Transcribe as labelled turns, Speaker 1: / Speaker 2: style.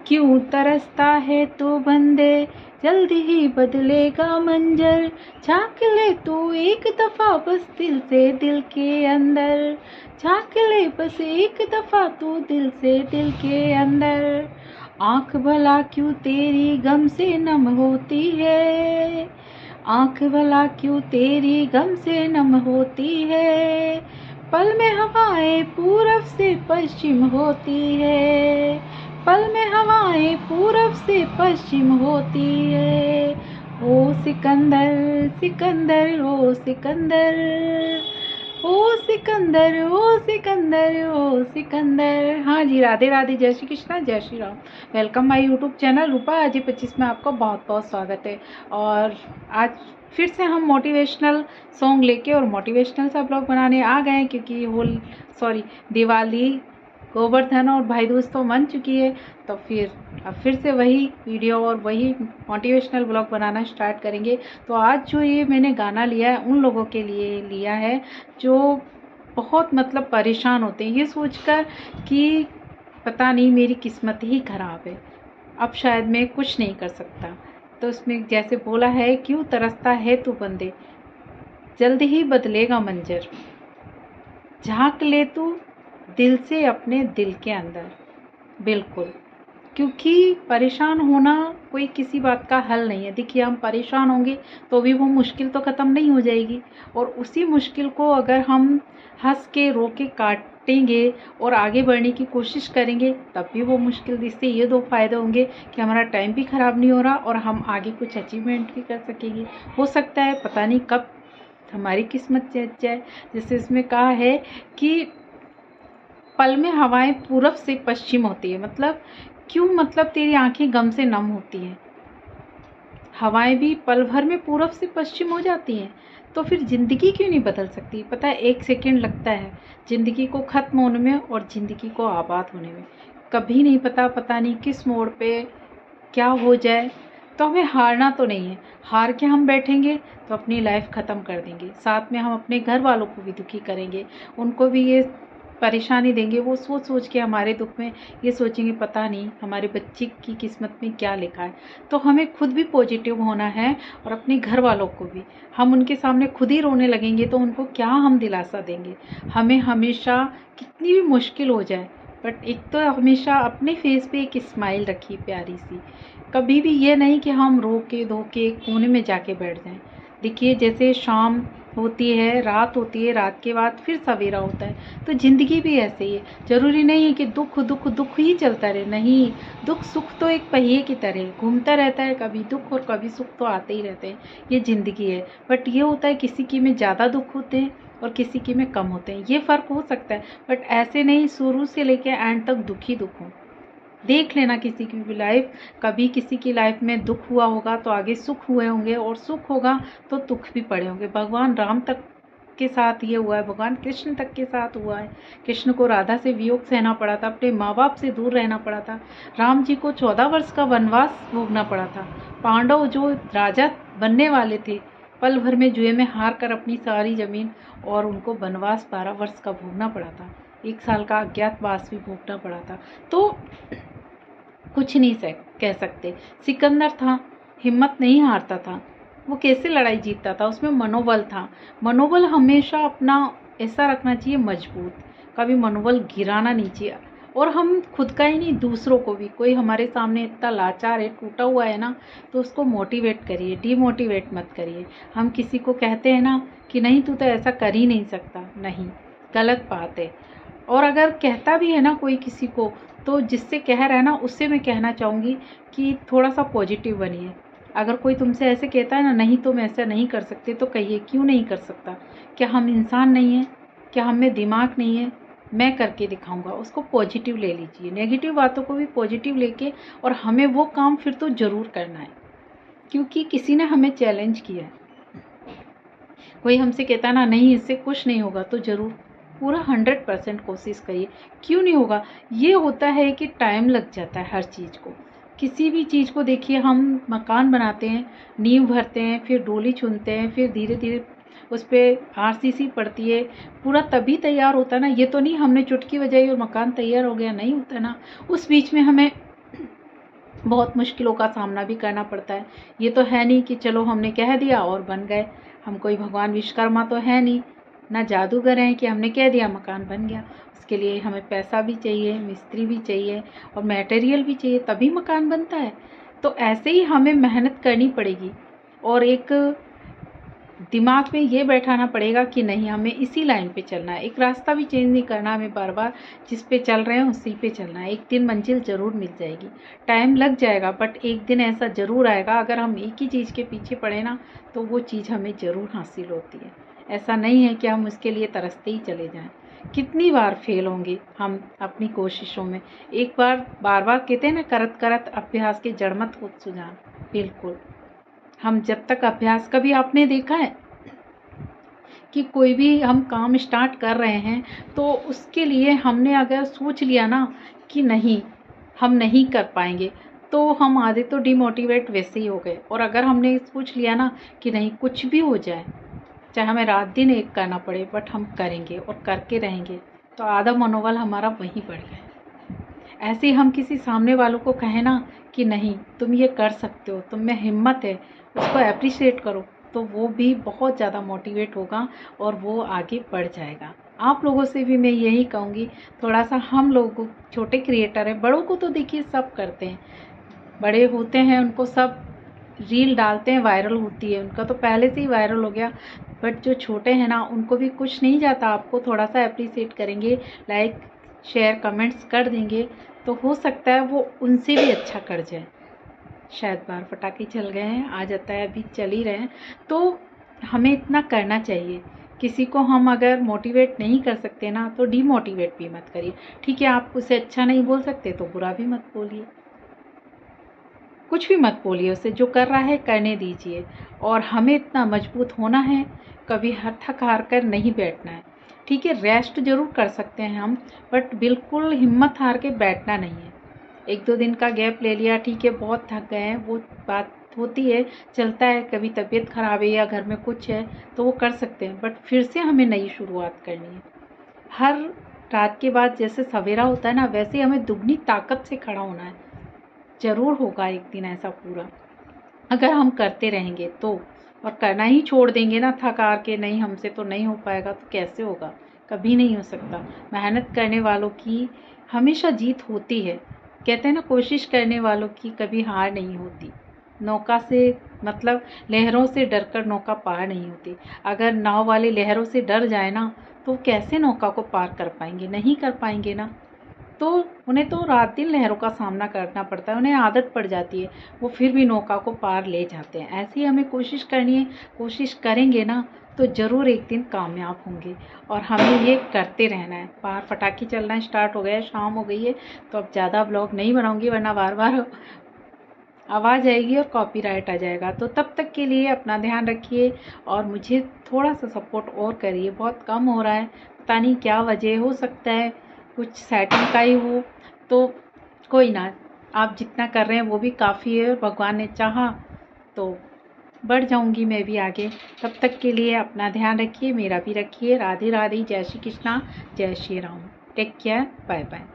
Speaker 1: क्यों तरसता है तो बंदे, जल्दी ही बदलेगा मंजर। झांक ले तू एक दफा बस दिल से दिल के अंदर, झांक ले बस एक दफा तू दिल से दिल के अंदर। आंख भला क्यों तेरी गम से नम होती है, आंख भला क्यों तेरी गम से नम होती है। पल में हवाएं पूरब से पश्चिम होती है, पल में हवाएं पूरब से पश्चिम होती है। ओ सिकंदर सिकंदर ओ सिकंदर, ओ सिकंदर ओ सिकंदर ओ सिकंदर। हाँ जी, राधे राधे, जय श्री कृष्णा, जय Shri Ram. Welcome my YouTube channel Roopa Ajay 25 में आपका बहुत बहुत स्वागत है। और आज फिर से हम मोटिवेशनल सॉन्ग लेके और मोटिवेशनल सा ब्लॉग बनाने आ गए हैं, क्योंकि दिवाली, गोवर्धन और भाई दूज तो मन चुकी है। तो अब फिर से वही वीडियो और वही मोटिवेशनल ब्लॉग बनाना स्टार्ट करेंगे। तो आज जो ये मैंने गाना लिया है उन लोगों के लिए लिया है जो बहुत मतलब परेशान होते हैं ये सोचकर कि पता नहीं मेरी किस्मत ही ख़राब है, अब शायद मैं कुछ नहीं कर सकता। तो उसमें जैसे बोला है, क्यों तरसता है तू बंदे, जल्द ही बदलेगा मंजर। झांक ले तू दिल से अपने दिल के अंदर। बिल्कुल, क्योंकि परेशान होना कोई किसी बात का हल नहीं है। देखिए, हम परेशान होंगे तो भी वो मुश्किल तो ख़त्म नहीं हो जाएगी, और उसी मुश्किल को अगर हम हंस के रो के काटेंगे और आगे बढ़ने की कोशिश करेंगे तब भी वो मुश्किल, इससे ये दो फ़ायदे होंगे कि हमारा टाइम भी ख़राब नहीं हो रहा और हम आगे कुछ अचीवमेंट भी कर सकेंगे। हो सकता है पता नहीं कब हमारी किस्मत जच जाए। जैसे इसमें कहा है कि पल में हवाएं पूरब से पश्चिम होती है, मतलब क्यों, मतलब तेरी आंखें गम से नम होती हैं। हवाएं भी पल भर में पूरब से पश्चिम हो जाती हैं, तो फिर ज़िंदगी क्यों नहीं बदल सकती। पता है, 1 सेकंड लगता है ज़िंदगी को ख़त्म होने में और ज़िंदगी को आबाद होने में। कभी नहीं पता नहीं किस मोड़ पे क्या हो जाए। तो हमें हारना तो नहीं है, हार के हम बैठेंगे तो अपनी लाइफ ख़त्म कर देंगे, साथ में हम अपने घर वालों को भी दुखी करेंगे, उनको भी ये परेशानी देंगे। वो सोच सोच के हमारे दुख में ये सोचेंगे पता नहीं हमारे बच्चे की किस्मत में क्या लिखा है। तो हमें खुद भी पॉजिटिव होना है और अपने घर वालों को भी। हम उनके सामने खुद ही रोने लगेंगे तो उनको क्या हम दिलासा देंगे। हमें हमेशा कितनी भी मुश्किल हो जाए, बट एक तो हमेशा अपने फेस पे एक स्माइल रखिए प्यारी सी। कभी भी ये नहीं कि हम रो के धो के कोने में जाके बैठ जाएं। देखिए, जैसे शाम होती है, रात होती है, रात के बाद फिर सवेरा होता है, तो ज़िंदगी भी ऐसे ही है। ज़रूरी नहीं है कि दुख दुख दुख ही चलता रहे, नहीं, दुख सुख तो एक पहिए की तरह घूमता रहता है, कभी दुख और कभी सुख तो आते ही रहते हैं, ये ज़िंदगी है। बट ये होता है किसी की में ज़्यादा दुख होते हैं और किसी की में कम होते हैं, ये फ़र्क हो सकता है। बट ऐसे नहीं शुरू से लेकर एंड तक दुख ही दुख हो। देख लेना किसी की भी लाइफ, कभी किसी की लाइफ में दुख हुआ होगा तो आगे सुख हुए होंगे, और सुख होगा तो दुख भी पड़े होंगे। भगवान राम तक के साथ ये हुआ है, भगवान कृष्ण तक के साथ हुआ है। कृष्ण को राधा से वियोग सहना पड़ा था, अपने माँ बाप से दूर रहना पड़ा था। राम जी को 14 वर्ष का वनवास भोगना पड़ा था। पांडव जो राजा बनने वाले थे, पल भर में जुए में हार कर अपनी सारी ज़मीन, और उनको वनवास 12 वर्ष का भोगना पड़ा था, 1 साल का अज्ञातवास भी भोगना पड़ा था। तो कुछ नहीं कह सकते। सिकंदर था, हिम्मत नहीं हारता था, वो कैसे लड़ाई जीतता था, उसमें मनोबल था। मनोबल हमेशा अपना ऐसा रखना चाहिए मजबूत, कभी मनोबल गिराना नहीं चाहिए। और हम खुद का ही नहीं, दूसरों को भी, कोई हमारे सामने इतना लाचार है, टूटा हुआ है ना, तो उसको मोटिवेट करिए, डीमोटिवेट मत करिए। हम किसी को कहते हैं ना कि नहीं तू तो ऐसा कर ही नहीं सकता, नहीं, गलत बात है। और अगर कहता भी है ना कोई किसी को, तो जिससे कह रहा है ना उससे मैं कहना चाहूँगी कि थोड़ा सा पॉजिटिव बनिए। अगर कोई तुमसे ऐसे कहता है ना, नहीं तुम ऐसा नहीं कर सकते, तो कहिए क्यों नहीं कर सकता, क्या हम इंसान नहीं हैं, क्या हम में दिमाग नहीं है, मैं करके दिखाऊंगा। उसको पॉजिटिव ले लीजिए, नेगेटिव बातों को भी पॉजिटिव लेके, और हमें वो काम फिर तो ज़रूर करना है, क्योंकि किसी ने हमें चैलेंज किया है। कोई हमसे कहता ना नहीं इससे कुछ नहीं होगा, तो ज़रूर पूरा 100% कोशिश करिए। क्यों नहीं होगा, ये होता है कि टाइम लग जाता है हर चीज़ को। किसी भी चीज़ को देखिए, हम मकान बनाते हैं, नींव भरते हैं, फिर डोली चुनते हैं, फिर धीरे धीरे उस पर आरसीसी पड़ती है, पूरा तभी तैयार होता है ना। ये तो नहीं हमने चुटकी बजाई और मकान तैयार हो गया, नहीं होता ना। उस बीच में हमें बहुत मुश्किलों का सामना भी करना पड़ता है। ये तो है नहीं कि चलो हमने कह दिया और बन गए। हम कोई भगवान विश्वकर्मा तो है नहीं, ना जादूगर हैं कि हमने कह दिया मकान बन गया। उसके लिए हमें पैसा भी चाहिए, मिस्त्री भी चाहिए और मटेरियल भी चाहिए, तभी मकान बनता है। तो ऐसे ही हमें मेहनत करनी पड़ेगी और एक दिमाग में ये बैठाना पड़ेगा कि नहीं, हमें इसी लाइन पे चलना है। एक रास्ता भी चेंज नहीं करना, हमें बार बार जिस पे चल रहे हैं उसी पे चलना है। एक दिन मंजिल ज़रूर मिल जाएगी, टाइम लग जाएगा बट एक दिन ऐसा ज़रूर आएगा। अगर हम एक ही चीज़ के पीछे पड़े ना तो वो चीज़ हमें ज़रूर हासिल होती है। ऐसा नहीं है कि हम उसके लिए तरसते ही चले जाएँ। कितनी बार फेल होंगे हम अपनी कोशिशों में। एक बार बार बार कहते हैं ना, करत करत अभ्यास के जड़ मत होत सुजान। बिल्कुल, हम जब तक अभ्यास, कभी आपने देखा है कि कोई भी हम काम स्टार्ट कर रहे हैं तो उसके लिए हमने अगर सोच लिया ना कि नहीं हम नहीं कर पाएंगे, तो हम आधे तो डिमोटिवेट वैसे ही हो गए। और अगर हमने सोच लिया ना कि नहीं, कुछ भी हो जाए, चाहे हमें रात दिन एक करना पड़े बट हम करेंगे और करके रहेंगे, तो आधा मनोबल हमारा वहीं बढ़ गया। ऐसे ही हम किसी सामने वालों को कहें ना कि नहीं तुम ये कर सकते हो, तुम में हिम्मत है, उसको अप्रिशिएट करो, तो वो भी बहुत ज़्यादा मोटिवेट होगा और वो आगे बढ़ जाएगा। आप लोगों से भी मैं यही कहूँगी, थोड़ा सा हम लोग छोटे क्रिएटर हैं, बड़ों को तो देखिए सब करते हैं, बड़े होते हैं उनको सब रील डालते हैं, वायरल होती है, उनका तो पहले से ही वायरल हो गया। बट जो छोटे हैं ना उनको भी कुछ नहीं जाता, आपको थोड़ा सा अप्रिशिएट करेंगे, लाइक शेयर कमेंट्स कर देंगे, तो हो सकता है वो उनसे भी अच्छा कर जाए। शायद बाहर पटाखे चल गए हैं, आ जाता है, अभी चल ही रहे हैं। तो हमें इतना करना चाहिए। किसी को हम अगर मोटिवेट नहीं कर सकते ना तो डीमोटिवेट भी मत करिए। ठीक है, आप उसे अच्छा नहीं बोल सकते तो बुरा भी मत बोलिए, कुछ भी मत बोलिए उसे, जो कर रहा है करने दीजिए। और हमें इतना मजबूत होना है, कभी थक हार कर नहीं बैठना है। ठीक है, रेस्ट ज़रूर कर सकते हैं हम, बट बिल्कुल हिम्मत हार के बैठना नहीं है। एक दो दिन का गैप ले लिया, ठीक है, बहुत थक गए हैं, वो बात होती है, चलता है, कभी तबीयत खराब है या घर में कुछ है तो वो कर सकते हैं, बट फिर से हमें नई शुरुआत करनी है। हर रात के बाद जैसे सवेरा होता है ना, वैसे हमें दुगनी ताकत से खड़ा होना है। ज़रूर होगा एक दिन ऐसा पूरा, अगर हम करते रहेंगे तो। और करना ही छोड़ देंगे ना थक हार के, नहीं हमसे तो नहीं हो पाएगा, तो कैसे होगा, कभी नहीं हो सकता। मेहनत करने वालों की हमेशा जीत होती है। कहते हैं ना, कोशिश करने वालों की कभी हार नहीं होती। नौका से मतलब लहरों से डरकर नौका पार नहीं होती। अगर नाव वाले लहरों से डर जाए ना तो कैसे नौका को पार कर पाएंगे, नहीं कर पाएंगे ना। तो उन्हें तो रात दिन लहरों का सामना करना पड़ता है, उन्हें आदत पड़ जाती है, वो फिर भी नौका को पार ले जाते हैं। ऐसे ही हमें कोशिश करनी है, कोशिश करेंगे ना तो ज़रूर एक दिन कामयाब होंगे। और हमें ये करते रहना है। बाहर पटाखे चलना स्टार्ट हो गया है, शाम हो गई है, तो अब ज़्यादा ब्लॉग नहीं बनाऊंगी वरना बार बार आवाज़ आएगी और कॉपीराइट आ जाएगा। तो तब तक के लिए अपना ध्यान रखिए और मुझे थोड़ा सा सपोर्ट और करिए। बहुत कम हो रहा है, पता नहीं क्या वजह, हो सकता है कुछ सेटिंग का ही हो, तो कोई ना, आप जितना कर रहे हैं वो भी काफ़ी है। भगवान ने चाहा तो बढ़ जाऊंगी मैं भी आगे। तब तक के लिए अपना ध्यान रखिए, मेरा भी रखिए। राधे राधे, जय श्री कृष्णा, जय Shri Ram. Take care, bye bye.